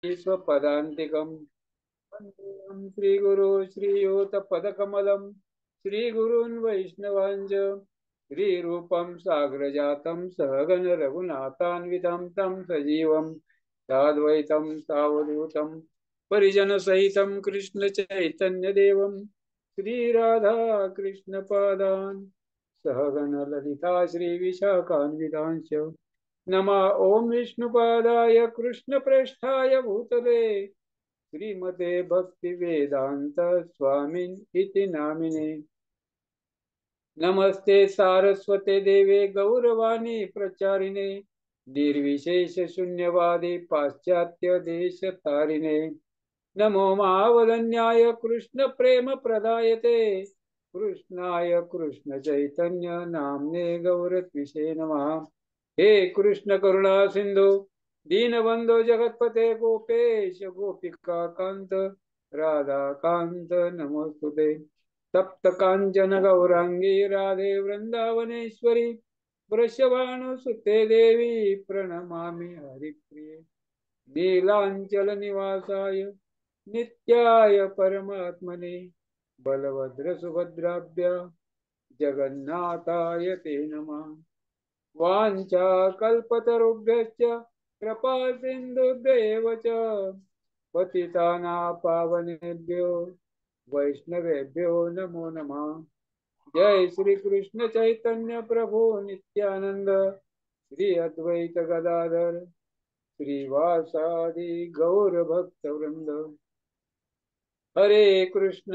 स्वपदान्तिकम् वन्देऽहं श्रीगुरो श्रीयोतपदकमलं श्रीगुरून् वैष्णवांच श्रीरूपं साग्रजातं सहगण रघुनाथान्वितं तं सजीवं साद्वैतं सावधूतं परिजनसहितं कृष्णचैतन्यदेवं श्रीराधा कृष्णपादान् सहगण ललिता श्रीविशाखान्वितांश्च नमा ओम विष्णुपादाय कृष्णप्रेष्ठाय भूतले श्रीमते भक्ति वेदांत स्वामिन इति नामिने नमस्ते सारस्वते देवे गौरवाणी प्रचारिणे निर्विशेष शून्यवादी पाश्चात्य देश तारिणे नमो महावदन्याय कृष्ण प्रेम प्रदायते कृष्णाय कृष्ण चैतन्य नामने गौरत्विषे नमः हे कृष्ण करुणा सिंधु दीनबंधो जगतपते गोपेश गोपिका कांत राधा कांत नमोस्तुते तप्त कांचन गौरांगी राधे वृंदावनेश्वरी वृषभानुसुते देवी प्रणमामि हरिप्रिये नीलांचल निवासाय नित्याय परमात्मने बलभद्र सुभद्राभ्य जगन्नाथाय ते नमः वाञ्छाकल्पतरुभ्यश्च कृपा सिन्धुभ्येव च पतितानां पावनेभ्यो वैष्णवेभ्यो नमो नमः जय श्री कृष्ण चैतन्य प्रभु नित्यानंद श्री अद्वैत गदाधर श्रीवासादि गौर भक्त वृंद हरे कृष्ण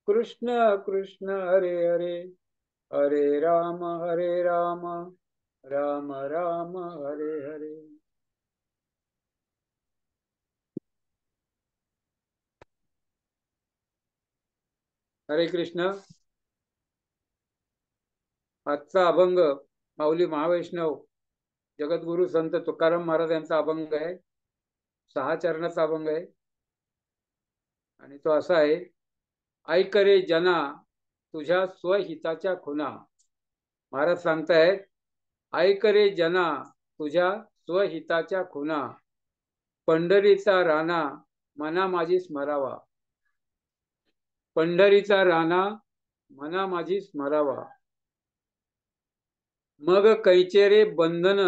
कृष्ण कृष्ण हरे हरे हरे राम राम राम हरे हरे। हरे कृष्ण। आजचा अभंग माऊली महावैष्णव जगद्गुरु संत तुकाराम महाराज यांचा अभंग आहे। 6 चरणाचा अभंग आहे आणि तो असा आहे, ऐक रे जना तुझ्या स्वहिताच्या खुना। महाराज सांगतायत, ऐक रे जना तुझ्या स्वहिताच्या खुना, पंढरीचा राणा मना माझी स्मरावा। पंढरीचा राणा मना माझी स्मरावा। मग कैचेरे बंधन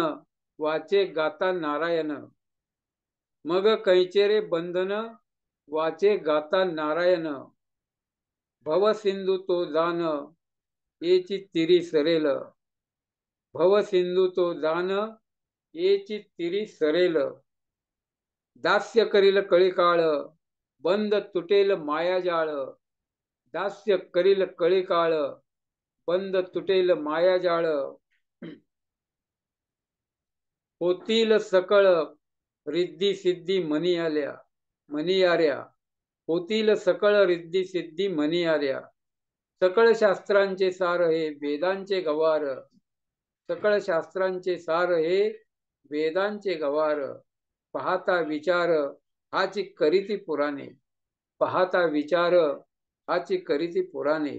वाचे गाता नारायण। मग कैचेरे बंधन वाचे गाता नारायण। भवसिंधू तो जान येची तिरी सरेल। भवसिंधू तो जान येची तिरी सरेल। दास्य करील कळी काळ बंद तुटेल मायाजाळ। दास्य करील कळी काळ बंद तुटेल मायाजाळ। होतील सकळ रिद्धी सिद्धी मनी आल्या मनी आर्या। होतील सकळ रिद्धी सिद्धी मनी आर्या। सकळ शास्त्रांचे सार हे वेदांचे गवार। सकळ शास्त्रांचे सार हे वेदांचे गवार। पाहता विचार हाची करीती पुराणे। पाहता विचार हाची करीती पुराणे।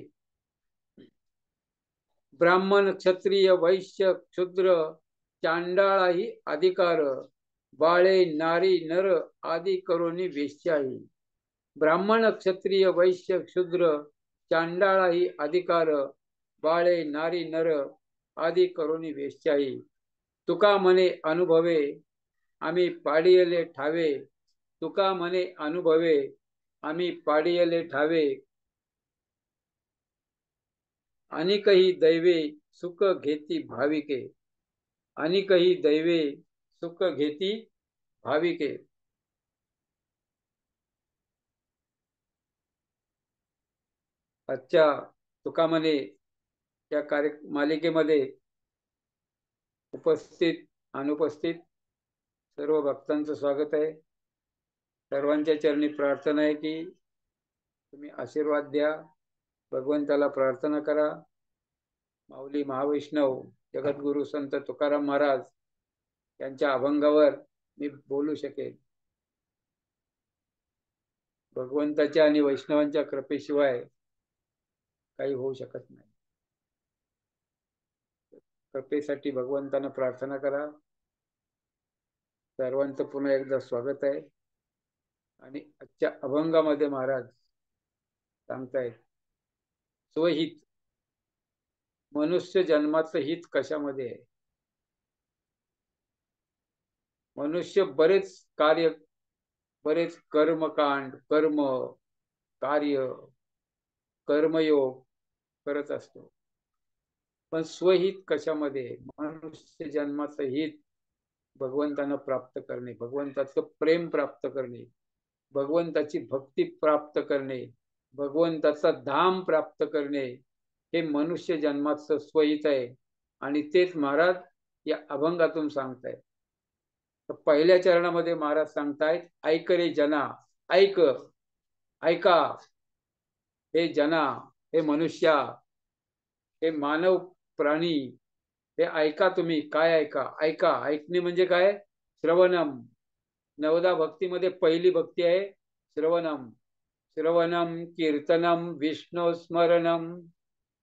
ब्राह्मण क्षत्रिय वैश्य क्षुद्र चांडाळाही अधिकार। बाळे नारी नर आदी करोनी वेश्याही। ब्राह्मण क्षत्रिय वैश्य क्षुद्र चांडाळाही अधिकार। बाळे नारी नर आदी करोनी वेश्याही। तुका मने अनुभवे आम्ही पाडियले ठावे। तुका मने अनुभवे आम्ही पाडियले ठावे। अनिकही दैवे सुख घेती भाविके। अनिकही दैवे सुख घेती भाविके। आजच्या तुका म्हणे या मालिकेमध्ये उपस्थित अनुपस्थित सर्व भक्तांचं स्वागत आहे। सर्वांच्या चरणी प्रार्थना आहे की तुम्ही आशीर्वाद द्या, भगवंताला प्रार्थना करा। माऊली महावैष्णव जगद्गुरु संत तुकाराम महाराज यांच्या अभंगावर मी बोलू शकेल। भगवंताच्या आणि वैष्णवांच्या कृपेशिवाय काही होऊ शकत नाही। कृपेसाठी भगवंतांना प्रार्थना करा। सर्वांचं पुन्हा एकदा स्वागत आहे. आणि आजच्या अभंगामध्ये महाराज सांगतायत, स्वहित, मनुष्य जन्माचं हित कशामध्ये आहे? मनुष्य बरेच कार्य, बरेच कर्मकांड, कर्म, कार्य, कर्मयोग करत असतो, पण स्वहित कशामध्ये? मनुष्य जन्माचं हित भगवंतांना प्राप्त करणे, भगवंताचं प्रेम प्राप्त करणे, भगवंताची भक्ती प्राप्त करणे, भगवंताचा धाम प्राप्त करणे, हे मनुष्य जन्माचं स्वहित आहे. आणि तेच महाराज या अभंगातून सांगतायत. तर पहिल्या चरणामध्ये महाराज सांगतायत, ऐक रे जना, ऐक, ऐका, हे जना, हे मनुष्या, हे मानव प्राणी, हे ऐका तुम्ही. काय ऐका? ऐका, ऐकणे म्हणजे काय? श्रवणम. नवदा भक्तीमध्ये पहिली भक्ती आहे श्रवणम. श्रवणम, कीर्तनम, विष्णू स्मरणम,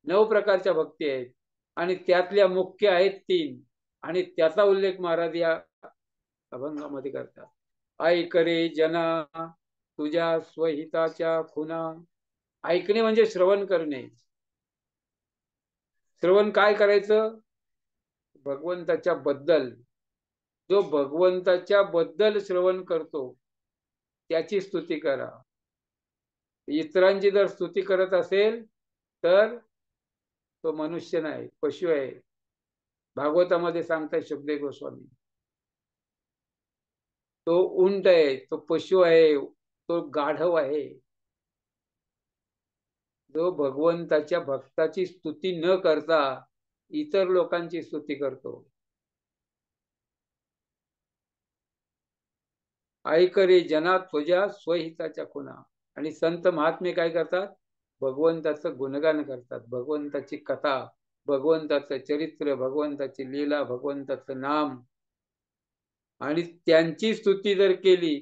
9 प्रकारच्या भक्ती आहेत आणि त्यातल्या मुख्य आहेत 3. आणि त्याचा उल्लेख महाराज या अभंगामध्ये करतात. ऐक रे जना, तुझ्या स्वहिताच्या खुना. ऐकणे म्हणजे श्रवण करणे. श्रवण काय करायचं? भगवंताच्या बद्दल. जो भगवंताच्या बद्दल श्रवण करतो त्याची स्तुती करा. इतरांची जर स्तुती करत असेल तर तो मनुष्य नाही, पशु आहे. भागवतामध्ये सांगतात शुकदेव गोस्वामी, तो उंट आहे, तो पशु आहे, तो गाढव आहे, जो भगवंताच्या भक्ताची स्तुती न करता इतर लोकांची स्तुती करतो. ऐक रे जना, तुझ्या स्वहिताच्या खुणा. आणि संत महात्मे काय करतात? भगवंताचं गुणगान करतात, भगवंताची कथा, भगवंताचं चरित्र, भगवंताची लीला, भगवंताचं नाम. आणि त्यांची स्तुती जर केली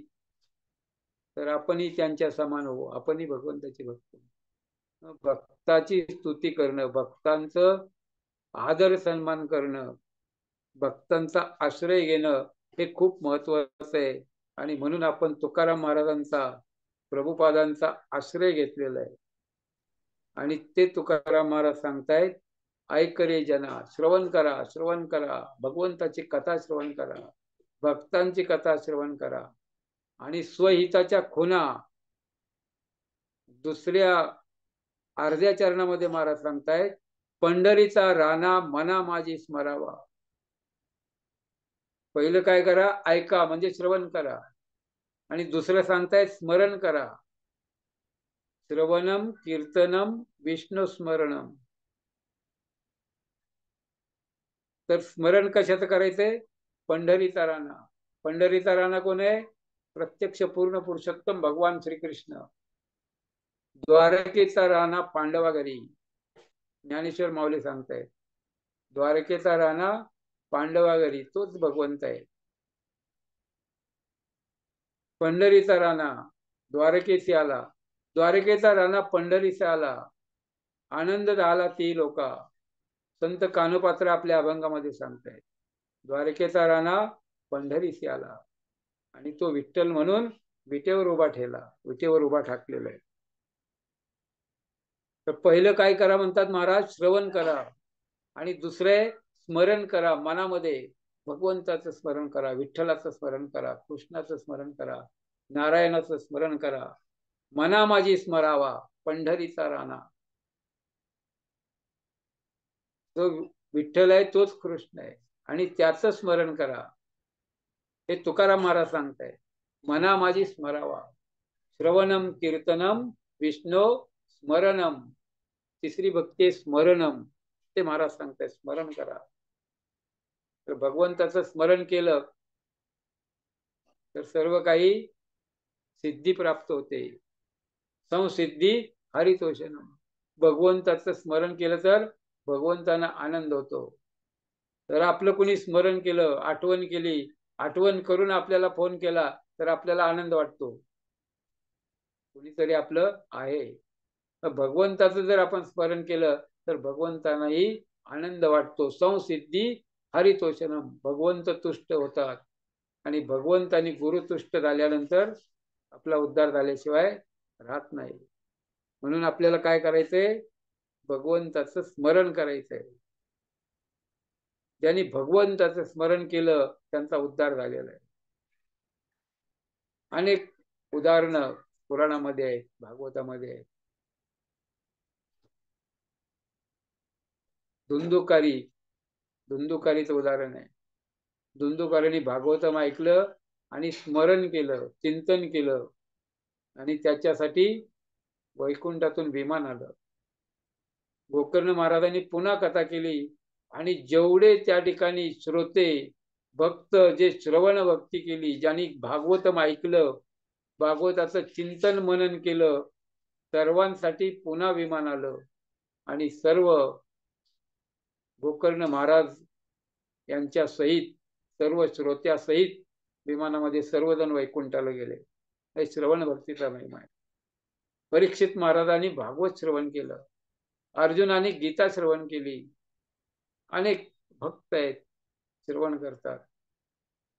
तर आपणही त्यांच्या समान होऊ, आपणही भगवंताची भक्त. भक्ताची स्तुती करणं, भक्तांचं आदर सन्मान करणं, भक्तांचा आश्रय घेणं हे खूप महत्वाचं आहे. आणि म्हणून आपण तुकाराम महाराजांचा, प्रभुपादांचा आश्रय घेतलेला आहे. आणि ते तुकाराम महाराज सांगतायत, ऐक रे जना, श्रवण करा, श्रवण करा, भगवंताची कथा श्रवण करा, भक्तांची कथा श्रवण करा. आणि स्वहिताच्या खुणा दुसऱ्या अर्ध्या चरणामध्ये महाराज सांगतायत, पंढरीचा राणा मना माझी स्मरावा. पहिलं काय करा? ऐका म्हणजे श्रवण करा. आणि दुसरं सांगतायत स्मरण करा. श्रवणम, कीर्तनम, विष्णू स्मरणम. तर स्मरण कशाचं करायचंय? पंढरीचा राणा. पंढरीचा राणा कोण आहे? प्रत्यक्ष पूर्ण पुरुषोत्तम भगवान श्रीकृष्ण. द्वारकेचा राणा पांडवा घरी. ज्ञानेश्वर माऊली सांगतायत, द्वारकेचा राणा पांडवा घरी, तोच भगवंत आहे. पंढरीचा राणा द्वारकेशी आला, द्वारकेचा राणा पंढरीशी आला, आनंद झाला ती लोका. संत कानोपात्र आपल्या अभंगामध्ये सांगतायत, द्वारकेचा राणा पंढरीशी आला आणि तो विठ्ठल म्हणून विटेवर उभा ठेवला, विटेवर उभा ठाकलेला आहे. तर पहिलं काय करा म्हणतात महाराज? श्रवण करा. आणि दुसरे स्मरण करा. मनामध्ये भगवंताचं स्मरण करा, विठ्ठलाचं स्मरण करा, कृष्णाचं स्मरण करा, नारायणाचं स्मरण करा. मना माझी स्मरावा, पंढरीचा राणा. जो विठ्ठल आहे तोच कृष्ण आहे आणि त्याचं स्मरण करा. हे तुकाराम महाराज सांगताय, मना माझी स्मरावा. श्रवणम, कीर्तनम, विष्णू स्मरणम. तिसरी भक्ती स्मरणम. ते महाराज सांगताय, स्मरण करा. तर भगवंताचं स्मरण केलं तर सर्व काही सिद्धी प्राप्त होते. संसिद्धी हरितोषणम. भगवंताचं स्मरण केलं तर भगवंतांना आनंद होतो. तर आपलं कुणी स्मरण केलं, आठवण केली, आठवण करून आपल्याला फोन केला तर आपल्याला आनंद वाटतो, कुणीतरी आपलं आहे. तर भगवंताचं जर आपण स्मरण केलं तर भगवंतांनाही आनंद वाटतो. संसिद्धी हरितोषणम. भगवंत तुष्ट होतात आणि भगवंतानी गुरुतुष्ट झाल्यानंतर आपला उद्धार झाल्याशिवाय राहत नाही. म्हणून आपल्याला काय करायचंय? भगवंताचं स्मरण करायचंय. ज्यांनी भगवंताचं स्मरण केलं त्यांचा उद्धार झालेला आहे. अनेक उदाहरणं पुराणामध्ये आहेत, भागवतामध्ये आहेत. धुंदुकारीचं उदाहरण आहे. धुंदुकारीने भागवतम ऐकलं आणि स्मरण केलं, चिंतन केलं आणि त्याच्यासाठी वैकुंठातून विमान आलं. गोकर्ण महाराजांनी पुन्हा कथा केली आणि जेवढे त्या ठिकाणी श्रोते भक्त जे श्रवण भक्ती केली, ज्यांनी भागवतम ऐकलं, भागवताचं चिंतन मनन केलं, सर्वांसाठी पुन्हा विमान आलं आणि सर्व गोकर्ण महाराज यांच्या सहित सर्व श्रोत्यासहित विमानामध्ये सर्वजण वैकुंठाला गेले. हे श्रवण भक्तीचा महिमा आहे. परीक्षित महाराजांनी भागवत श्रवण केलं, अर्जुनाने गीता श्रवण केली. अनेक भक्त आहेत, श्रवण करतात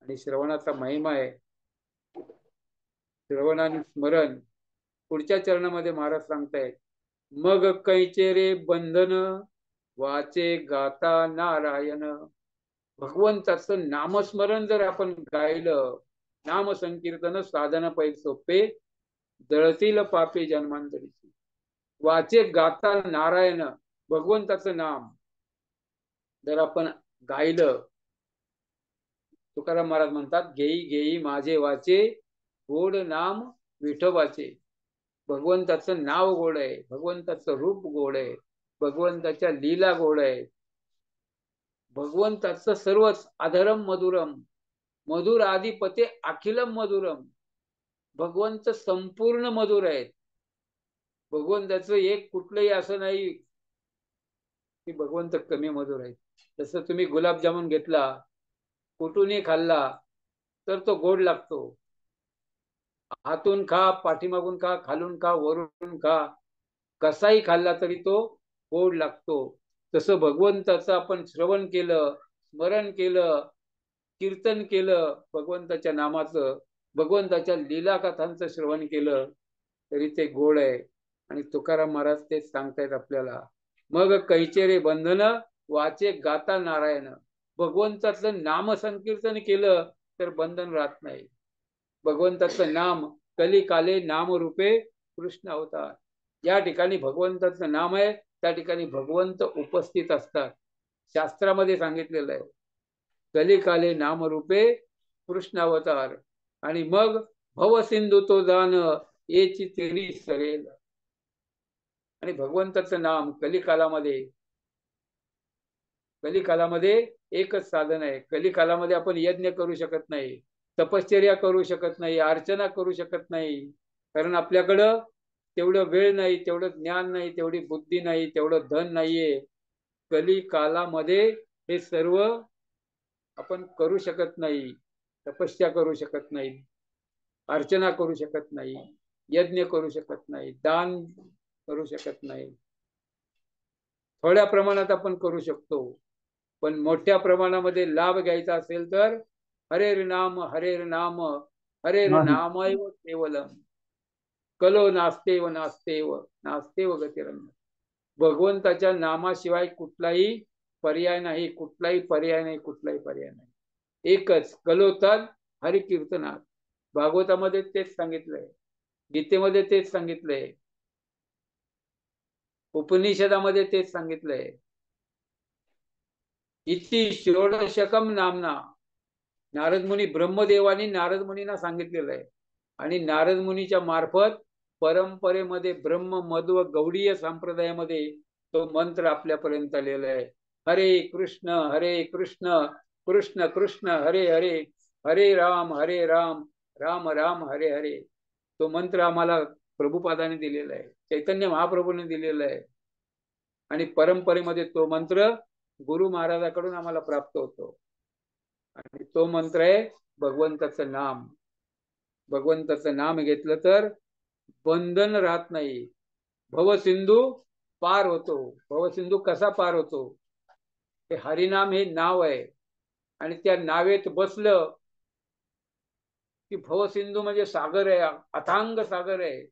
आणि श्रवणाचा महिमा आहे. श्रवण आणि स्मरण. पुढच्या चरणामध्ये महाराज सांगतायत, मग कैचे रे बंधन वाचे गाता नारायण. भगवंताचं नामस्मरण जर आपण गायलं, नाम संकीर्तन साधन पै सोपे, जळतील पापे जन्मांतरीची. वाचे गाता नारायण, भगवंताचं नाम जर आपण गायलं, तुकाराम महाराज म्हणतात, घेई घेई माझे वाचे गोड नाम विठोबाचे. भगवंताचं नाव गोड आहे, भगवंताचं रूप गोड आहे, भगवंताच्या लीला गोड आहे. भगवंताचं सर्वच अधरम मधुरम, मधुर आदिपते अखिलम मधुरम. भगवंत संपूर्ण मधुर आहेत. भगवंताचं एक कुठलंही असं नाही की भगवंत कमी मधुर आहे. जसं तुम्ही गुलाबजामुन घेतला, कुठूनही खाल्ला तर तो गोड लागतो. हातून खा, पाठीमागून खा, खालून खा, वरून खा, कसाही खाल्ला तरी तो गोड लागतो. तसं भगवंताचं आपण श्रवण केलं, स्मरण केलं, कीर्तन केलं, भगवंताच्या नामाचं, भगवंताच्या लीला कथांचं श्रवण केलं तरी ते गोड आहे. आणि तुकाराम महाराज तेच सांगतायत आपल्याला, मग कैचे रे बंधन वाचे गाता नारायण. भगवंताचं नाम संकीर्तन केलं तर बंधन राहत नाही. भगवंताचं नाम कलिकाले नाम रूपे कृष्ण अवतार. या ठिकाणी भगवंताचं नाम आहे त्या ठिकाणी भगवंत उपस्थित असतात. शास्त्रामध्ये सांगितलेलं आहे, कलिकाले नाम रूपे कृष्ण अवतार. आणि मग भवसिंधू तो जाण येची तेरी सरेल. आणि भगवंताचं नाम कलिकालामध्ये एकच साधन आहे. कलिकालामध्ये आपण यज्ञ करू शकत नाही, तपश्चर्या करू शकत नाही, अर्चना करू शकत नाही, कारण आपल्याकडं तेवढं वेळ नाही, तेवढं ज्ञान नाही, तेवढी बुद्धी नाही, तेवढं धन नाहीये. कलिकालामध्ये हे सर्व आपण करू शकत नाही. तपस्या करू शकत नाही, अर्चना करू शकत नाही, यज्ञ करू शकत नाही, दान करू शकत नाही. थोड्या प्रमाणात आपण करू शकतो, पण मोठ्या प्रमाणामध्ये लाभ घ्यायचा असेल तर हरेर नाम हरेर नाम हरेर नामैव केवलम, कलो नास्तेव नास्तेव नास्तेव गतिरन्य. भगवंताच्या नामाशिवाय कुठलाही पर्याय नाही, कुठलाही पर्याय नाही, कुठलाही पर्याय नाही. एकच कलोतन हरिकीर्तनात. भागवतामध्ये तेच सांगितलंय, गीतेमध्ये तेच सांगितलंय, उपनिषदामध्ये तेच सांगितलंय. इति षोडशकम नामना. नारद मुनी, ब्रह्मदेवानी नारद मुनींना सांगितलेलं आहे आणि नारद मुनीच्या मार्फत परंपरेमध्ये ब्रह्म मध्व गौडीय संप्रदायामध्ये तो मंत्र आपल्यापर्यंत आलेला आहे. हरे कृष्ण कृष्ण कृष्ण हरे हरे, हरे राम राम राम हरे हरे. तो मंत्र आम्हाला प्रभुपादाने दिलेला आहे, चैतन्य महाप्रभूने दिलेला आहे. आणि परंपरेमध्ये तो मंत्र गुरु महाराजाकडून आम्हाला प्राप्त होतो. आणि तो मंत्र आहे भगवंताचं नाम. भगवंताचं नाम घेतलं तर बंधन राहत नाही, भवसिंधू पार होतो. भवसिंधू कसा पार होतो? हे हरिनाम हे नाव आहे आणि त्या नावेत बसलं की भवसिंधू म्हणजे सागर आहे, अथांग सागर आहे.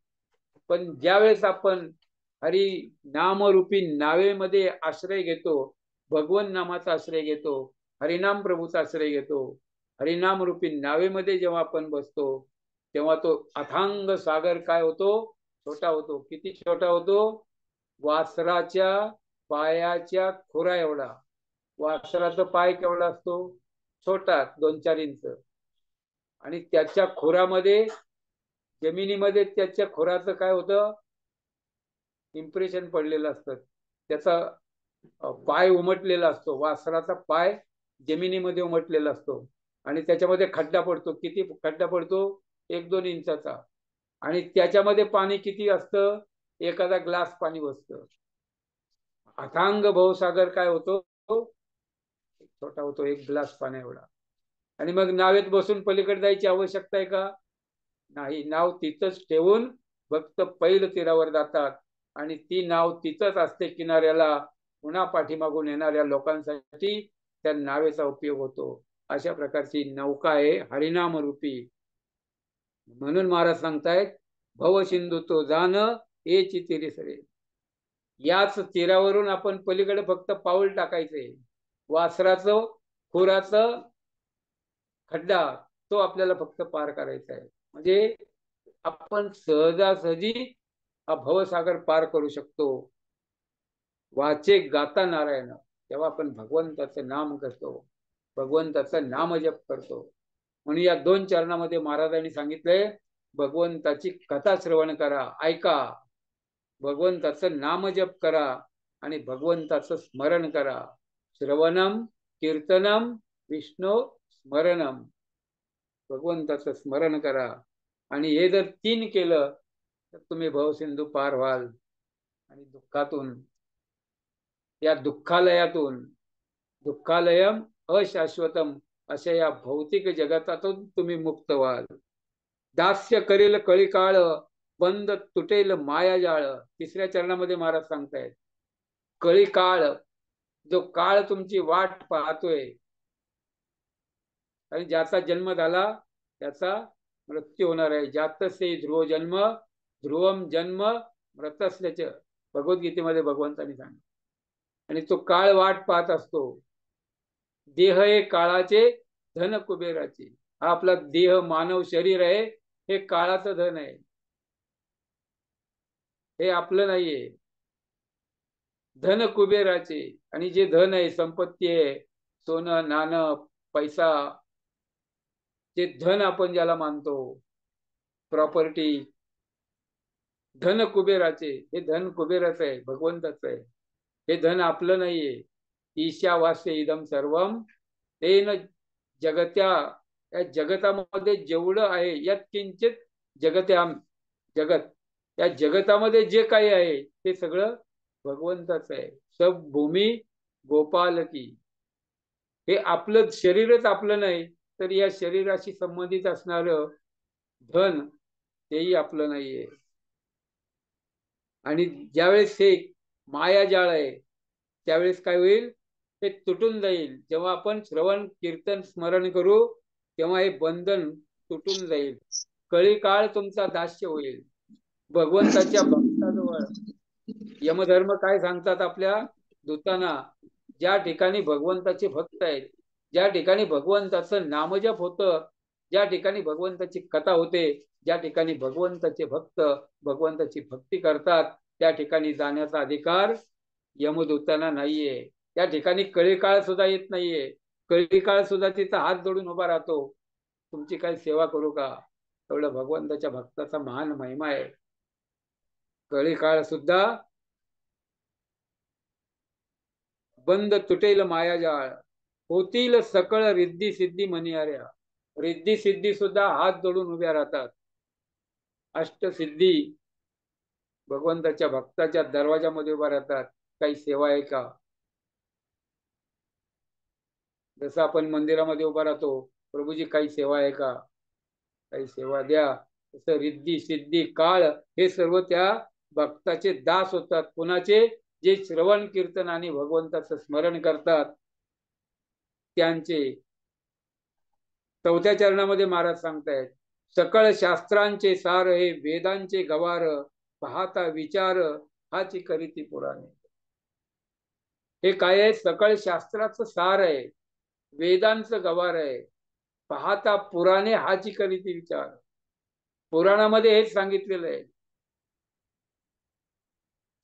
पण ज्यावेळेस आपण हरी नामरूपी नावेमध्ये आश्रय घेतो, भगवन नामाचा आश्रय घेतो, हरिनाम प्रभूचा आश्रय घेतो, हरिनाम रूपी नावेमध्ये जेव्हा आपण बसतो, तेव्हा तो अथांग सागर काय होतो? छोटा होतो. किती छोटा होतो? वासराच्या पायाच्या खुरा एवढा. वासराचा पाय केवढा असतो? छोटा, 2-4 इंच. आणि त्याच्या खोरामध्ये, जमिनीमध्ये त्याच्या खोराचं काय होतं? इम्प्रेशन पडलेलं असतं. त्याचा पाय उमटलेला असतो. वासराचा पाय जमिनीमध्ये उमटलेला असतो आणि त्याच्यामध्ये खड्डा पडतो. किती खड्डा पडतो? 1-2 इंचाचा. आणि त्याच्यामध्ये पाणी किती असतं? एखादा ग्लास पाणी बसतं. अथांग भवसागर काय होतो? छोटा होतो, 1 ग्लास पाण्या एवढा. आणि मग नावेत बसून पलीकडे जायची आवश्यकता आहे का? नाही. नाव तिथंच ठेवून फक्त पैल तीरावर जातात आणि ती नाव तिथंच असते किनाऱ्याला. पुन्हा पाठीमागून येणाऱ्या लोकांसाठी त्या नावेचा उपयोग होतो. अशा प्रकारची नौका आहे हरिनाम रूपी. म्हणून महाराज सांगतायत, भव सिंधू तो जाण एची तीरी सरे. याच तीरावरून आपण पलीकडे फक्त पाऊल टाकायचंय. वासराचं खुराचं खड्डा तो आपल्याला फक्त पार करायचा आहे. म्हणजे आपण सहजासहजी हा भवसागर पार करू शकतो. वाचे गाता नारायण. तेव्हा आपण भगवंताचं नाम करतो, भगवंताचं नामजप करतो. म्हणून या 2 चरणामध्ये महाराजांनी सांगितलंय, भगवंताची कथा श्रवण करा, ऐका, भगवंताचं नामजप करा आणि भगवंताचं स्मरण करा. श्रवणम कीर्तनम विष्णू स्मरणम. भगवंताचं स्मरण करा. आणि हे जर 3 केलं तर तुम्ही भवसिंधू पार व्हाल आणि दुःखातून, या दुःखालयातून, दुःखालयम अशाश्वतम अशा या भौतिक जगतातून तुम्ही मुक्त व्हाल. दास्य करेल कळी काळ, बंद तुटेल माया जाळ. 3-ऱ्या चरणामध्ये महाराज सांगतायत, कळी काळ, जो काळ तुमची वाट पाहतोय, आणि ज्याचा जन्म झाला त्याचा मृत्यू होणार आहे. जातसे ध्रुव जन्म, ध्रुवम जन्म मृतस्यच. भगवद्गीतेमध्ये भगवंतांनी सांगितलं. आणि तो काळ वाट पाहत असतो. देह हे काळाचे, धन कुबेराचे. हा आपला देह मानव शरीर आहे, हे काळाचं धन आहे, हे आपलं नाहीये. धन कुबेराचे. आणि जे धन आहे, संपत्ती आहे, सोनं नाणं पैसा, जे धन आपण ज्याला मानतो, प्रॉपर्टी, धन कुबेराचे. हे धन कुबेराचं आहे, भगवंताचं आहे. हे धन आपलं नाहीये. ईशावास्य इदम सर्वम तेन जगत्या. या जगतामध्ये जेवढं आहे, यात किंचित जगत्याम, जगत, या जगतामध्ये जे काही आहे ते सगळं भगवंताचं आहे. सब भूमी गोपाल की. हे आपलं शरीरच आपलं नाही, तर या शरीराशी संबंधित असणार धन तेही आपलं नाहीये. आणि ज्यावेळेस हे मायाजाळ आहे, त्यावेळेस काय होईल? हे तुटून जाईल. जेव्हा आपण श्रवण कीर्तन स्मरण करू, तेव्हा हे बंधन तुटून जाईल. कळी काळ तुमचा दास्य होईल. भगवंताच्या भक्ताजवळ यमधर्म काय सांगतात आपल्या दूतांना? ज्या ठिकाणी भगवंताचे भक्त आहेत, ज्या ठिकाणी भगवंताचं नामजप होतं, ज्या ठिकाणी भगवंताची कथा होते, ज्या ठिकाणी भगवंताचे भक्त भगवंताची भक्ती करतात, त्या ठिकाणी जाण्याचा अधिकार यमदूतांना नाहीये. त्या ठिकाणी कळी काळ सुद्धा येत नाहीये. कळी काळ सुद्धा तिचा हात जोडून उभा राहतो, तुमची काही सेवा करू का? एवढं भगवंताच्या भक्ताचा महान महिमा आहे. कळी काळ सुद्धा बंद तुटेल मायाजाळ, होतील सकळ रिद्धी सिद्धी मनियाऱ्या. रिद्धी सिद्धी सुद्धा हात जोडून उभ्या राहतात. अष्टसिद्धी भगवंताच्या भक्ताच्या दरवाजामध्ये उभा राहतात. काही सेवा आहे का? जसं आपण मंदिरामध्ये उभा राहतो, प्रभूजी काही सेवा आहे का? काही सेवा द्या. तसं रिद्धी सिद्धी काळ हे सर्व त्या भक्ताचे दास होतात. कुणाचे? जे श्रवण कीर्तन आणि भगवंताचं स्मरण करतात त्यांचे. 4थ्या चरणामध्ये महाराज सांगतायत, सकळ शास्त्रांचे सार हे वेदांचे गवार, पाहता विचार हाची करीती पुराणे. हे काय आहे? सकळ शास्त्राचं सार आहे, वेदांचं गवार आहे, पाहता पुराणे हाची करीती विचार. पुराणामध्ये हेच सांगितलेलं आहे.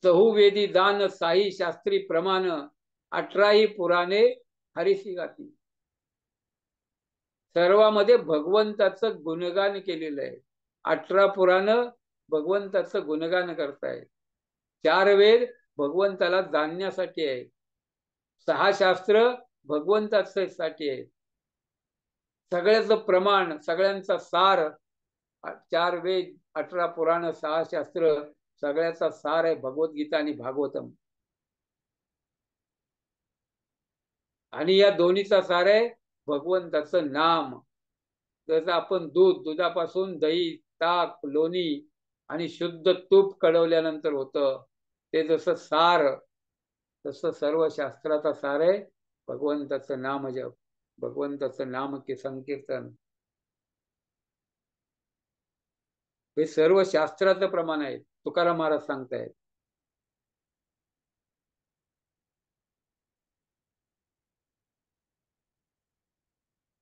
चहुवेदी दान साही शास्त्री प्रमाण, 18ही पुराणे हरिसी गाती. सर्वांमध्ये भगवंताचं गुणगान केलेलं आहे. 18 पुराण भगवंताचं गुणगान करतायत. 4 वेद भगवंताला जाणण्यासाठी आहे. 6 शास्त्र भगवंतासाठी आहे. सगळ्याचं प्रमाण, सगळ्यांचा सार, 4 वेद, 18 पुराण, 6 शास्त्र, सगळ्याचा सार आहे भगवद्गीता आणि भागवतम. आणि या दोन्हीचा सार आहे भगवंताचं नाम. जसं आपण दुधापासून दही, ताक, लोणी आणि शुद्ध तूप कढवल्यानंतर होतं, ते जसं सार, तसं सर्व शास्त्राचा सार आहे भगवंताचं नाम जप, भगवंताचं नाम संकीर्तन. हे सर्व शास्त्राचं प्रमाण आहे. तुकाराम महाराज सांगतायत.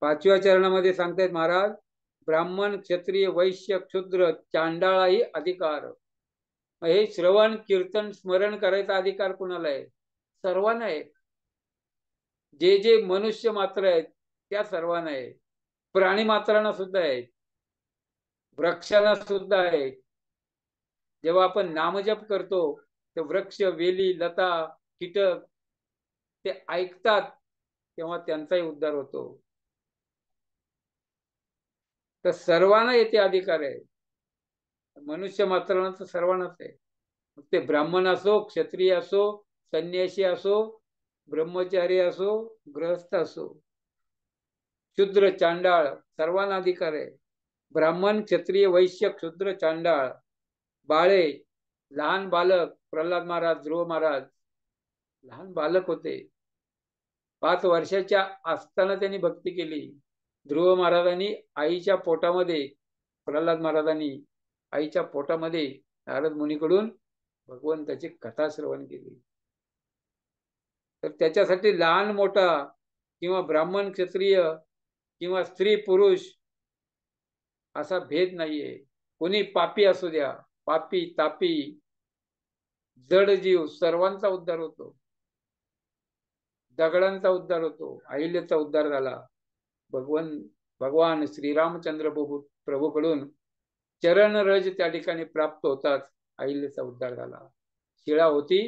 पाचव्या चरणामध्ये सांगतायत महाराज, ब्राह्मण, क्षत्रिय, वैश्य, क्षुद्र, चांडाळाही अधिकार. हे श्रवण, कीर्तन, स्मरण करायचा अधिकार कुणाला आहे? सर्वांना आहे. जे जे मनुष्य मात्र आहेत त्या सर्वांना आहे. प्राणी मात्रांना सुद्धा आहे, वृक्षांना सुद्धा आहे. जेव्हा आपण नामजप करतो तर वृक्ष, वेली, लता, कीटक ते ऐकतात, तेव्हा त्यांचाही उद्धार होतो. तर सर्वांना येथे अधिकार आहे. मनुष्य मात्रांना तर सर्वांनाच आहे. ते ब्राह्मण असो, क्षत्रिय असो, संन्यासी असो, ब्रह्मचारी असो, गृहस्थ असो, शूद्र, चांडाळ, सर्वांना अधिकार आहे. ब्राह्मण, क्षत्रिय, वैश्य, क्षुद्र, चांडाळ, बाळे, लहान बालक, प्रल्हाद महाराज, ध्रुव महाराज लहान बालक होते. 5 वर्षाच्या असताना त्यांनी भक्ती केली. ध्रुव महाराजांनी आईच्या पोटामध्ये, प्रल्हाद महाराजांनी आईच्या पोटामध्ये नारद मुनीकडून भगवंताची कथा श्रवण केली. तर त्याच्यासाठी लहान मोठा किंवा ब्राह्मण, क्षत्रिय किंवा स्त्री पुरुष असा भेद नाहीये. कोणी पापी असू द्या, पापी, तापी, जड जीव, सर्वांचा उद्धार होतो. दगडांचा उद्धार होतो. अहिल्याचा उद्धार झाला. भगवान श्रीरामचंद्र प्रभूकडून चरण रज त्या ठिकाणी प्राप्त होतात. अहिल्याचा उद्धार झाला. शिळा होती,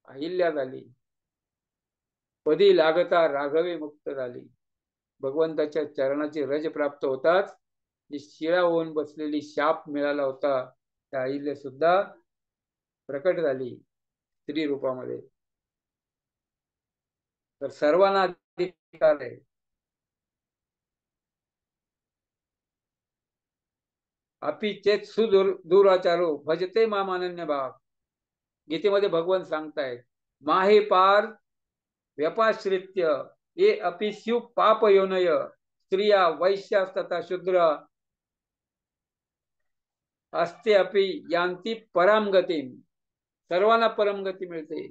अहिल्या झाली. पदी लागता राघवे मुक्त झाली. भगवंताच्या चरणाची रज प्राप्त होताच जी शिळा होऊन बसलेली शाप मिळाला होता, त्या अहिल्या सुद्धा प्रकट झाली स्त्री रूपामध्ये. तर सर्वांना अधिकार आहे. अपि चेत सुदुराचारो भजते माम अनन्य भाव. गीतेमध्ये भगवान सांगतायत, माहे पार व्यपाश्रित्य ये अपि स्यु पाप योनय, स्त्रिया, वैश्यास्तथा शूद्र असते अपि यांती पराम गतीम. सर्वांना परमगती मिळते,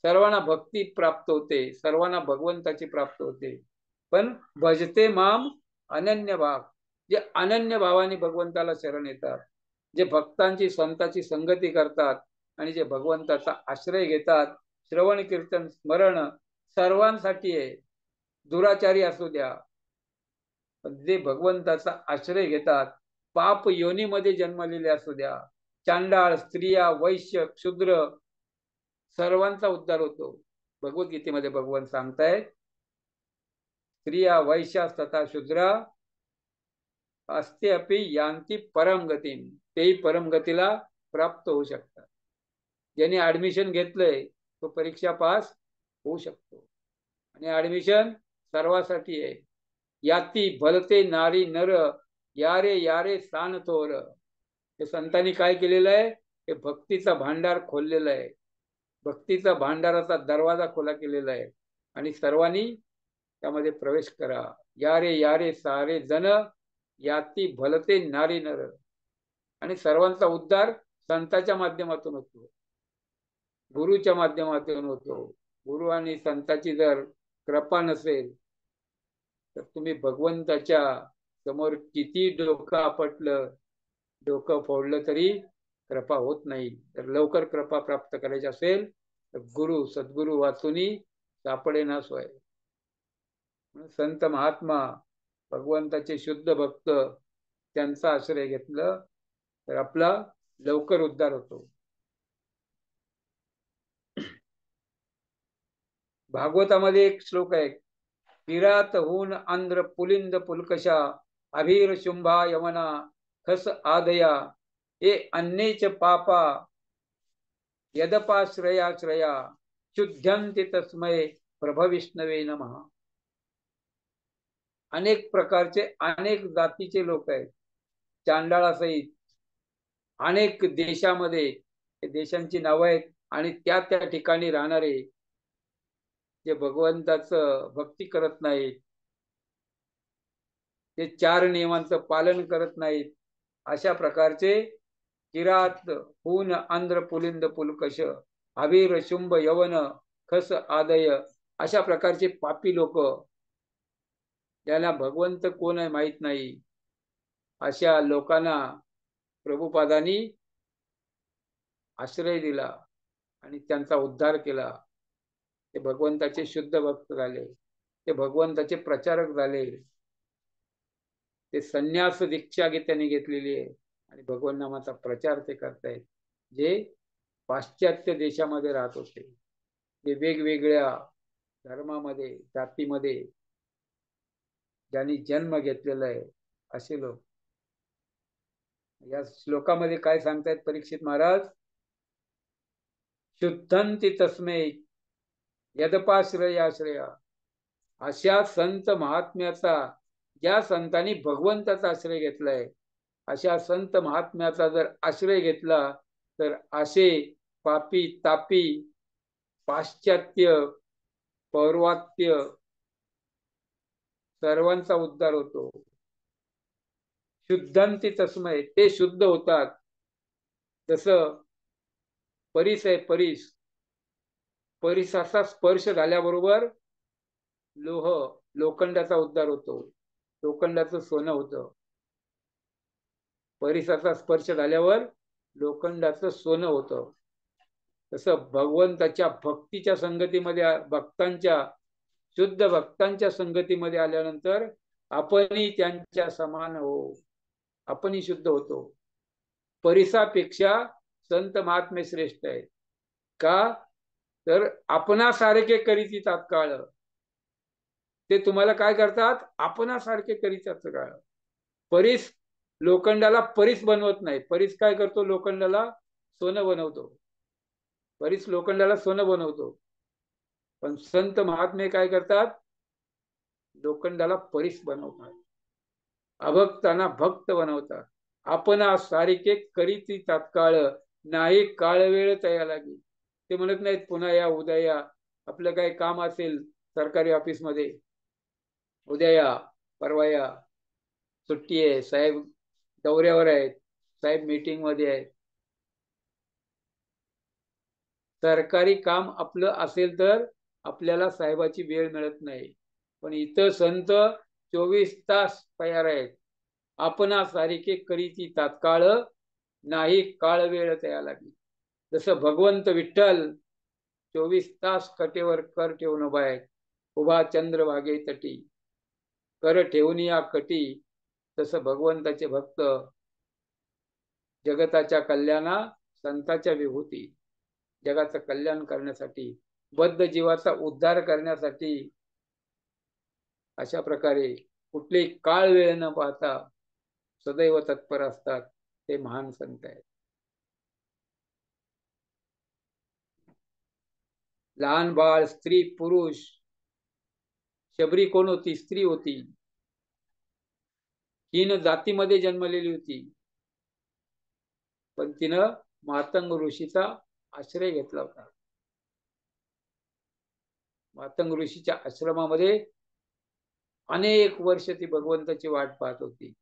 सर्वांना भक्ती प्राप्त होते, सर्वांना भगवंताची प्राप्त होते. पण भजते माम अनन्य भाव, जे अनन्य भावाने भगवंताला शरण येतात, जे भक्तांची, संतांची संगती करतात आणि जे भगवंताचा आश्रय घेतात, श्रवण, कीर्तन, स्मरण सर्वांसाठी आहे. दुराचारी असू द्या, जे भगवंताचा आश्रय घेतात, पाप योनीमध्ये जन्मलेले असू द्या, चांडाळ, स्त्रिया, वैश्य, क्षुद्र, सर्वांचा उद्धार होतो. भगवद्गीतेमध्ये भगवान सांगतायत, स्त्रिया, वैश्यास तथा शूद्रा असते अपि यांती परम गती. तेही परमगतीला प्राप्त होऊ शकतात. ज्यांनी ऍडमिशन घेतलंय तो परीक्षा पास होऊ शकतो. आणि ऍडमिशन सर्वांसाठी आहे. याती भलते नारी नर, यारे यारे सान थोर. हे संतांनी काय केलेलं आहे? हे भक्तीचा भांडार खोललेला आहे. भक्तीचा भांडाराचा दरवाजा खुला केलेला आहे आणि सर्वांनी त्यामध्ये प्रवेश करा. यारे यारे सारे जन याती भलते नारी नर. आणि सर्वांचा उद्धार संतांच्या माध्यमातून होतो, गुरुच्या माध्यमातून होतो. गुरु आणि संतांची जर कृपा नसेल तर तुम्ही भगवंताच्या समोर किती डोकं आपटलं, डोकं फोडलं तरी कृपा होत नाही. तर लवकर कृपा प्राप्त करायची असेल तर गुरु सद्गुरु वाचुनी सापडे ना सोय. संत महात्मा भगवंताचे शुद्ध भक्त त्यांचा आश्रय घेतलं तर आपला लवकर उद्धार होतो. भागवतामध्ये एक श्लोक आहे, किरात हून आंध्र पुलिंद पुलकशा अभीर शुंभा यमना खस आदया ए अन्येच पापा यदपाश्रयाश्रया शुद्ध्यंती तस्मय प्रभविष्णवे नमः. अनेक प्रकारचे अनेक जातीचे लोक आहेत, चांडाळासहित अनेक देशामध्ये देशांची नावं आहेत. आणि त्या त्या ठिकाणी राहणारे जे भगवंताचं भक्ती करत नाहीत, ते 4 नियमांचं पालन करत नाहीत, अशा प्रकारचे किरात हून आंध्र पुलिंद पुलकश अवीर शुंभ यवन खस आदय अशा प्रकारचे पापी लोक, ज्यांना भगवंत कोण आहे माहित नाही, अशा लोकांना प्रभुपादांनी आश्रय दिला आणि त्यांचा उद्धार केला. ते भगवंताचे शुद्ध भक्त झाले, ते भगवंताचे प्रचारक झाले, ते संन्यास दीक्षा त्यांनी घेतलेली आहे आणि भगवान नामाचा प्रचार ते करतायत. जे पाश्चात्य देशामध्ये राहत होते, जे वेगवेगळ्या धर्मामध्ये जातीमध्ये ज्यांनी जन्म घेतलेला आहे, असे लोक. या श्लोकामध्ये काय सांगतायत परीक्षित महाराज, शुद्धंती तस्मै यदपाश्रयाश्रया. अशा संत महात्म्याचा, ज्या संतांनी भगवंताचा आश्रय घेतलाय, अशा संत महात्म्याचा जर आश्रय घेतला तर असे पापी तापी पाश्चात्य पौर्वात्य सर्वांचा उद्धार होतो. शुद्धंती तस्मय, ते शुद्ध होतात. जसं परीस आहे, परिसाचा स्पर्श झाल्याबरोबर लोखंडाचा उद्धार होतो, लोखंडाचं सोनं होतं. परिसाचा स्पर्श झाल्यावर लोखंडाचं सोनं होतं. तसं भगवंताच्या भक्तीच्या संगतीमध्ये, भक्तांच्या शुद्ध भक्तांच्या संगतीमध्ये आल्यानंतर आपणही त्यांच्या समान हो, आपणही शुद्ध होतो. परिसापेक्षा संत महात्मे श्रेष्ठ आहेत. का तर आपणासारखे करीती तात्काळ, ते तुम्हाला काय करतात, आपणासारखे करीत तात्काळ. परीस लोखंडाला परीस बनवत नाही. परीस काय करतो, लोखंडाला सोनं बनवतो. परीस लोखंडाला सोनं बनवतो. पण संत महात्मे काय करतात, लोखंडाला परीस बनवतात, अभक्तांना भक्त बनवतात. आपण सारिके करीती तात्काळ, नाही काळ वेळ तया लागी. ते म्हणत नाहीत पुन्हा या, उद्या या. आपलं काही काम असेल सरकारी ऑफिसमध्ये, उद्या या, परवा या, सुट्टी आहे, साहेब दौऱ्यावर आहेत, साहेब मीटिंग मध्ये आहेत. सरकारी काम आपलं असेल तर आपल्याला साहेबाची वेळ मिळत नाही. पण इथं संत 24 तास तयार आहेत. आपणा सारिके करीती तात्काळ, नाही काळ वेळ तया लागी. जसं भगवंत विठ्ठल 24 तास कटेवर कर ठेवून उभा आहे, उभा चंद्रभागे तटी, कर ठेवून या कटी. तसं भगवंताचे भक्त जगताच्या कल्याणा, संतांच्या विभूती, जगाचं कल्याण करण्यासाठी, बद्ध जीवाचा उद्धार करण्यासाठी अशा प्रकारे कुठलेही काळ वेळ न पाहता सदैव तत्पर असतात. ते महान संत आहेत. लहान बाळ, स्त्री, पुरुष. शबरी कोण होती, स्त्री होती. 3 जातीमध्ये जन्मलेली होती, पण तिनं मातंग ऋषीचा आश्रय घेतला होता. मातंग ऋषीच्या आश्रमामध्ये अनेक वर्ष ती भगवंताची वाट पाहत होती.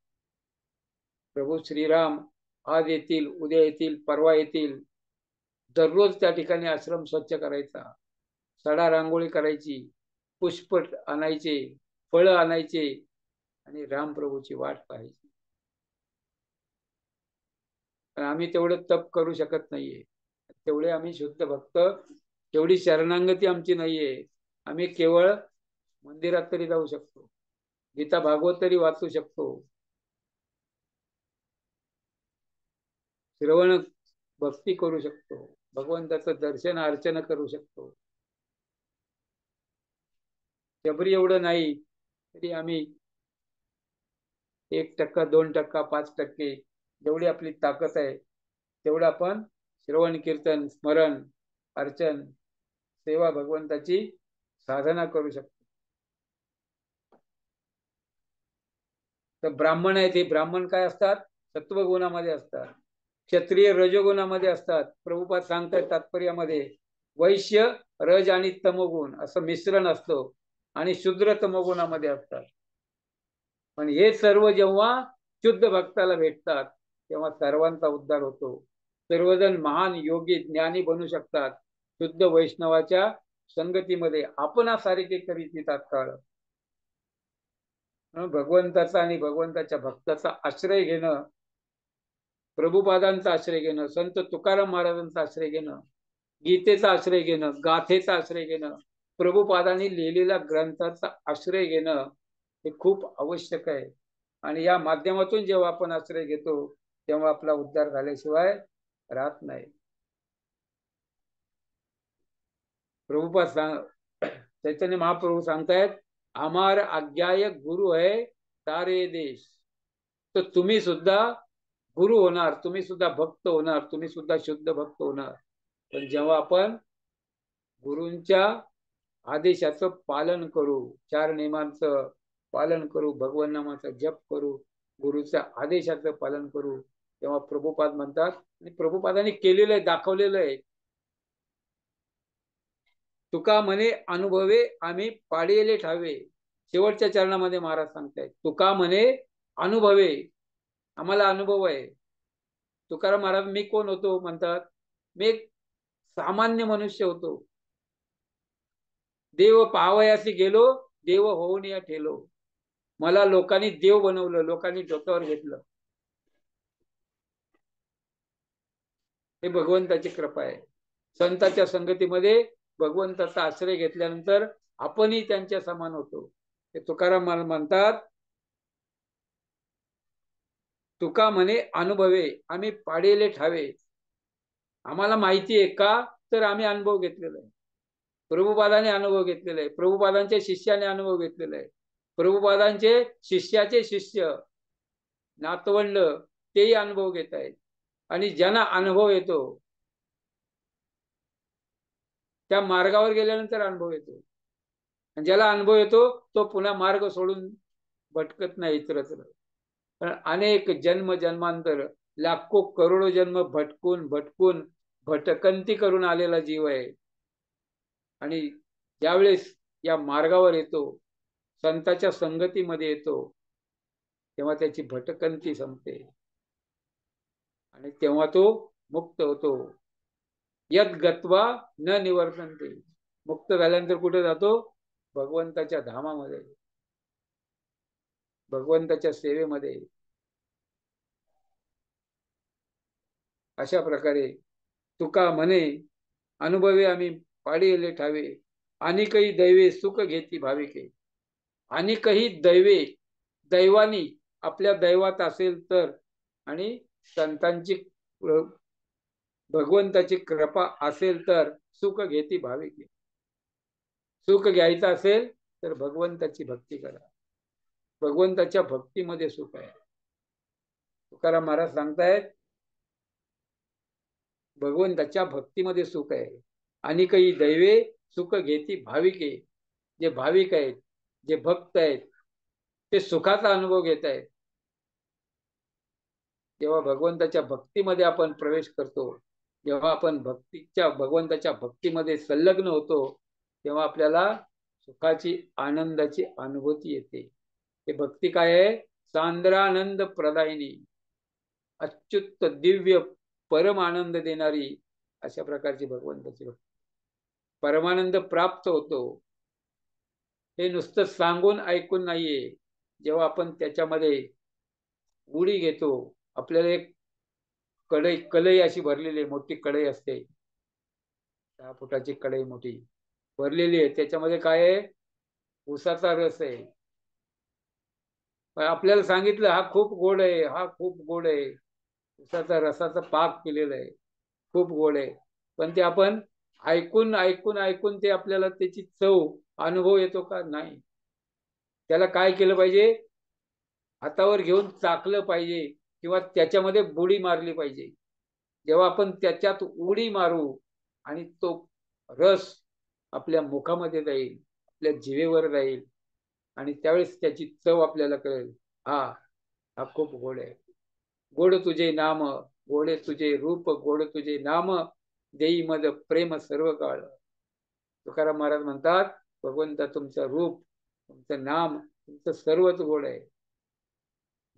प्रभू श्रीराम आज येतील, उद्या येतील, परवा येतील. दररोज त्या ठिकाणी आश्रम स्वच्छ करायचा, सडा रांगोळी करायची, पुष्प आणायचे, फळं आणायचे आणि रामप्रभूची वाट पाहायची. पण आम्ही तेवढं तप करू शकत नाहीये. तेवढे आम्ही शुद्ध भक्त, तेवढी शरणांगती आमची नाहीये. आम्ही केवळ मंदिरात तरी जाऊ शकतो, गीता भागवत तरी वाचू शकतो, श्रवण भक्ती करू शकतो, भगवंताचं दर्शन अर्चना करू शकतो. शबरी एवढं नाही तरी आम्ही 1%, 2%, 5% जेवढी आपली ताकद आहे तेवढं आपण श्रवण कीर्तन स्मरण अर्चन सेवा भगवंताची साधना करू शकतो. तर ब्राह्मण आहेत, हे ब्राह्मण काय असतात? सत्वगुणामध्ये असतात. क्षत्रिय रजोगुणामध्ये असतात. प्रभुपाद सांगतात तात्पर्यामध्ये, वैश्य रज आणि तमोगुण असं मिश्रण असतं आणि शूद्र तमोगुणामध्ये असतात. पण हे सर्व जेव्हा शुद्ध भक्ताला भेटतात तेव्हा सर्वांचा उद्धार होतो. सर्वजण महान योगी ज्ञानी बनू शकतात शुद्ध वैष्णवाच्या संगतीमध्ये आपणासारखे करीत तात्काळ. भगवंताचा आणि भगवंताच्या भक्ताचा आश्रय घेणं, प्रभुपादांचा आश्रय घेणं, संत तुकाराम महाराजांचा आश्रय घेणं, गीतेचा आश्रय घेणं, गाथेचा आश्रय घेणं, प्रभुपादांनी लिहिलेल्या ग्रंथाचा आश्रय घेणं हे खूप आवश्यक आहे. आणि या माध्यमातून जेव्हा आपण आश्रय घेतो तेव्हा आपला उद्धार झाल्याशिवाय राहत नाही. प्रभुपाद चैतन्य महाप्रभू सांगतायत, आमार आज्ञायक गुरु है सारे देश. तर तुम्ही सुद्धा गुरु होणार, तुम्ही सुद्धा भक्त होणार, तुम्ही सुद्धा शुद्ध भक्त होणार. पण जेव्हा आपण गुरूंच्या आदेशाचं पालन करू, 4 नियमांचं पालन करू, भगवान नामाचा जप करू, गुरुच्या आदेशाचं पालन करू, तेव्हा प्रभुपाद म्हणतात, आणि प्रभुपादांनी केलेलं आहे, दाखवलेलं आहे. तुका म्हणे अनुभवे आम्ही पाडिले ठावे. शेवटच्या चरणामध्ये महाराज सांगतायत, तुका म्हणे अनुभवे, आम्हाला अनुभव आहे. तुकाराम महाराज, मी कोण होतो म्हणतात? मी एक सामान्य मनुष्य होतो. देव पाहावयासी गेलो, देव होऊन या ठेलो. मला लोकांनी देव बनवलं, लोकांनी डोक्यावर घेतलं. हे भगवंताची कृपा आहे. संतांच्या संगतीमध्ये भगवंताचा आश्रय घेतल्यानंतर आपणही त्यांच्या समान होतो. हे तुकाराम महाराज म्हणतात, तुका म्हणे अनुभवे आम्ही पाडेले ठावे. आम्हाला माहिती आहे का? तर आम्ही अनुभव घेतलेला आहे. प्रभुपादाने अनुभव घेतलेला आहे, प्रभुपादांच्या शिष्याने अनुभव घेतलेला आहे, प्रभुपादांचे शिष्याचे शिष्य नातवंड तेही अनुभव घेत आहेत. आणि ज्यांना अनुभव येतो त्या मार्गावर गेल्यानंतर अनुभव येतो. आणि ज्याला अनुभव येतो तो पुन्हा मार्ग सोडून भटकत नाही इतरत्र. पण अनेक जन्म जन्मांतर, लाखो करोडो जन्म भटकून भटकून भटकंती करून आलेला जीव आहे. आणि ज्यावेळेस या मार्गावर येतो, संतांच्या संगतीमध्ये येतो, तेव्हा त्याची भटकंती संपते आणि तेव्हा तो मुक्त होतो. यद गत्वा न निवर्तन्ते. मुक्त झाल्यानंतर कुठे जातो? भगवंताच्या धामामध्ये, भगवंताच्या सेवेमध्ये. अशा प्रकारे तुका म्हणे अनुभवे आम्ही पाडिले ठावे, आणि काही दैवे सुख घेती भाविके. आणि काही दैवे, दैवानी आपल्या दैवात असेल तर, आणि संतांची भगवंताची कृपा असेल तर सुख घेती भाविके. सुख घ्यायचं असेल तर भगवंताची भक्ती करा. भगवंताच्या भक्तीमध्ये सुख आहे. तुकाराम महाराज सांगतायत, भगवंताच्या भक्तीमध्ये सुख आहे. आणि काही दैवे सुख घेती भाविके. जे भाविक आहेत, जे भक्त आहेत, ते सुखाचा अनुभव घेत आहेत. जेव्हा भगवंताच्या भक्तीमध्ये आपण प्रवेश करतो, जेव्हा आपण भगवंताच्या भक्तीमध्ये संलग्न होतो, तेव्हा आपल्याला सुखाची आनंदाची अनुभूती येते. हे भक्ती काय आहे? सांद्रानंद प्रदायिनी. अच्युत दिव्य परम आनंद देणारी अशा प्रकारची भगवंताची भक्ती. परमानंद प्राप्त होतो हे नुसतं सांगून ऐकून नाहीये. जेव्हा आपण त्याच्यामध्ये उडी घेतो, आपल्याला एक कढई अशी भरलेली मोठी कढई असते, 6 फुटाची कढई मोठी भरलेली आहे. त्याच्यामध्ये काय आहे? उसाचा रस आहे. पण आपल्याला सांगितलं हा खूप गोड आहे, हा खूप गोड आहे, उसाचा रसाचा पाक केलेला आहे, खूप गोड आहे. पण ते आपण ऐकून ऐकून ऐकून ते आपल्याला त्याची चव अनुभव येतो का? नाही. त्याला काय केलं पाहिजे? हातावर घेऊन चाकलं पाहिजे किंवा त्याच्यामध्ये बुडी मारली पाहिजे. जेव्हा आपण त्याच्यात उडी मारू आणि तो रस आपल्या मुखामध्ये जाईल, आपल्या जिभेवर जाईल आणि त्यावेळेस त्याची चव आपल्याला कळेल. हा हा खूप गोड आहे. गोड तुझे नाम, गोडे तुझे रूप, गोड तुझे नाम, देई मद प्रेम सर्व काळ. तुकाराम महाराज म्हणतात, भगवंता तुमचं रूप, तुमचं नाम, तुमचं सर्वच गोड आहे.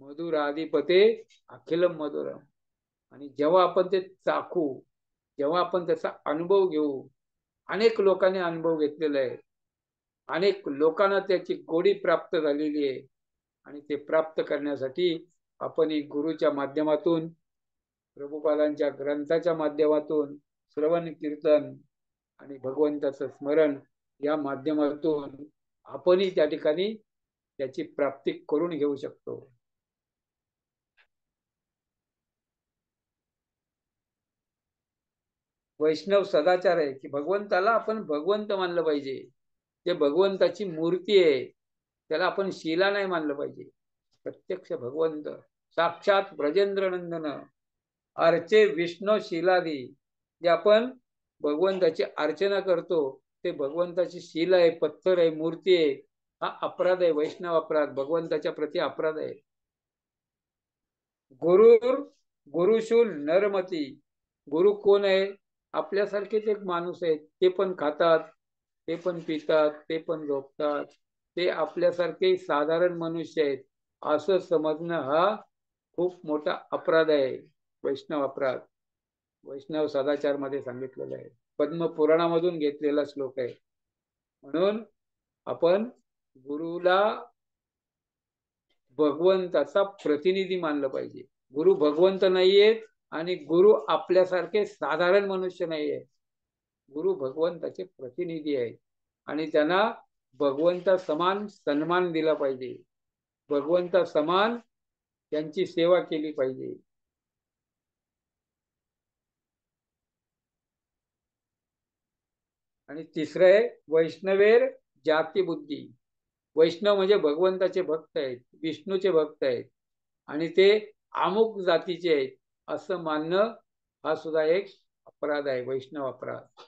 मधुर आधिपते अखिलम मधुरम. आणि जेव्हा आपण ते चाखू, जेव्हा आपण त्याचा अनुभव घेऊ, अनेक लोकांनी अनुभव घेतलेला आहे, अनेक लोकांना त्याची गोडी प्राप्त झालेली आहे. आणि ते प्राप्त करण्यासाठी आपण गुरुच्या माध्यमातून, प्रभुपादांच्या ग्रंथाच्या माध्यमातून, श्रवण कीर्तन आणि भगवंताचं स्मरण या माध्यमातून आपणही त्या ठिकाणी त्याची प्राप्ती करून घेऊ शकतो. वैष्णव सदाचार आहे की भगवंताला आपण भगवंत मानलं पाहिजे. जे भगवंताची मूर्ती आहे त्याला आपण शिला नाही मानलं पाहिजे. प्रत्यक्ष भगवंत साक्षात ब्रजेंद्र नंदन अर्चे विष्णू शिलादी. जे आपण भगवंताची अर्चना करतो ते भगवंताची शिला आहे, पत्थर आहे, मूर्ती आहे. हा अपराध आहे, वैष्णव अपराध, भगवंताच्या प्रती अपराध आहे. गुरुशूल नरमती. गुरु कोण आहे? आपल्यासारखेच एक माणूस आहे. ते पण खातात, ते पण पितात, ते पण झोपतात, ते आपल्यासारखे साधारण मनुष्य आहेत असं समजणं हा खूप मोठा अपराध आहे, वैष्णव अपराध. वैष्णव सदाचार मध्ये सांगितलेलं आहे, पद्म पुराणामधून घेतलेला श्लोक आहे. म्हणून आपण गुरुला भगवंताचा प्रतिनिधी मानलं पाहिजे. गुरु भगवंत नाहीयेत आणि गुरु आपल्यासारखे साधारण मनुष्य नाहीये. गुरु भगवंताचे प्रतिनिधी आहेत आणि त्यांना भगवंता समान सन्मान दिला पाहिजे, भगवंता समान त्यांची सेवा केली पाहिजे. आणि तिसरं आहे वैष्णवेर जाती बुद्धी. वैष्णव म्हणजे भगवंताचे भक्त आहेत, विष्णूचे भक्त आहेत आणि ते अमुक जातीचे आहेत असं मानणं हा सुद्धा एक अपराध आहे, वैष्णव अपराध.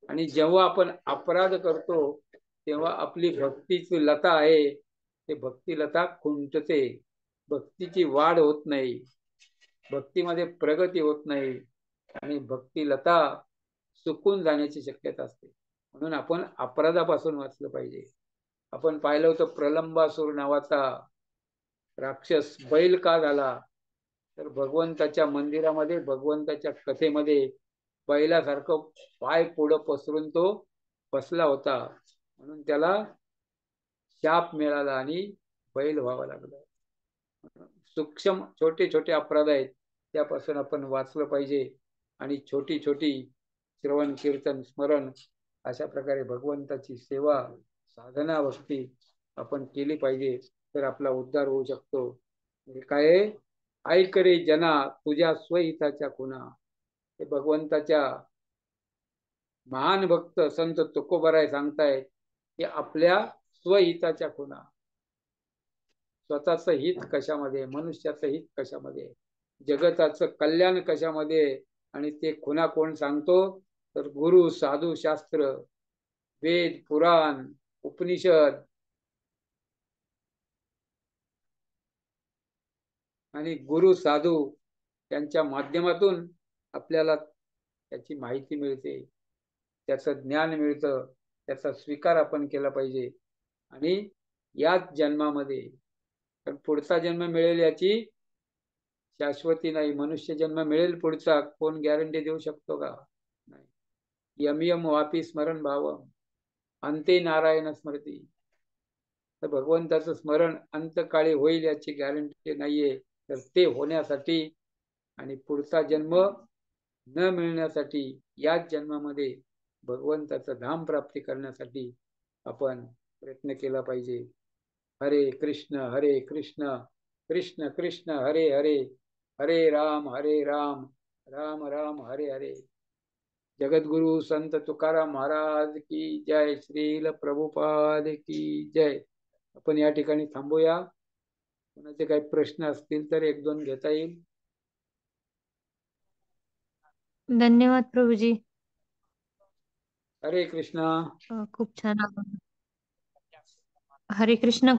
आणि जेव्हा आपण अपराध करतो तेव्हा आपली भक्तीची लता आहे ते भक्ती लता खुंटते, भक्तीची वाढ होत नाही, भक्तीमध्ये प्रगती होत नाही आणि भक्ती लता सुकून जाण्याची शक्यता असते. म्हणून आपण अपराधापासून वाचलं पाहिजे. आपण पाहिलं होतं प्रलंबासूर नावाचा राक्षस बैल का झाला? तर भगवंताच्या मंदिरामध्ये, भगवंताच्या कथेमध्ये बैलासारखं पाय पुढं पसरून तो बसला होता, म्हणून त्याला शाप मिळाला आणि बैल व्हावं लागलं. सूक्ष्म छोटे छोटे अपराध आहेत त्यापासून आपण वाचलं पाहिजे आणि छोटी छोटी श्रवण कीर्तन स्मरण अशा प्रकारे भगवंताची सेवा साधना भक्ती आपण केली पाहिजे, तर आपला उद्धार होऊ शकतो. काय ऐक रे जना तुझ्या स्वहिताच्या खुणा. हे भगवंताच्या महान भक्त संत तुकोबराय सांगतायत की आपल्या स्वहिताच्या खुणा, स्वतःचं हित कशामध्ये, मनुष्याचं हित कशामध्ये, जगताचं कल्याण कशामध्ये, आणि ते खुणा कोण सांगतो? तर गुरु, साधू, शास्त्र, वेद, पुराण, उपनिषद आणि गुरु साधू यांच्या माध्यमातून आपल्याला त्याची माहिती मिळते, त्याचं ज्ञान मिळतं, त्याचा स्वीकार आपण केला पाहिजे. आणि याच जन्मामध्ये, पण पुढचा जन्म मिळेल याची शाश्वती नाही. मनुष्य जन्म मिळेल पुढचा, कोण गॅरंटी देऊ शकतो का? नाही. यम यम वापी स्मरण भाव, अंते नारायण स्मृती. तर भगवंताचं स्मरण अंतकाळी होईल याची गॅरंटी नाहीये. तर ते होण्यासाठी आणि पुढचा जन्म न मिळण्यासाठी, याच जन्मामध्ये भगवंताचं धाम प्राप्ती करण्यासाठी आपण प्रयत्न केला पाहिजे. हरे कृष्ण कृष्ण कृष्ण हरे हरे, हरे राम राम राम हरे हरे. जगद्गुरु संत तुकाराम महाराज की जय. श्रील प्रभुपाद की जय. आपण या ठिकाणी थांबूया. कोणाचे काही प्रश्न असतील तर एक दोन घेता येईल. धन्यवाद प्रभूजी. हरे कृष्णा. खूप छान. हरे कृष्ण.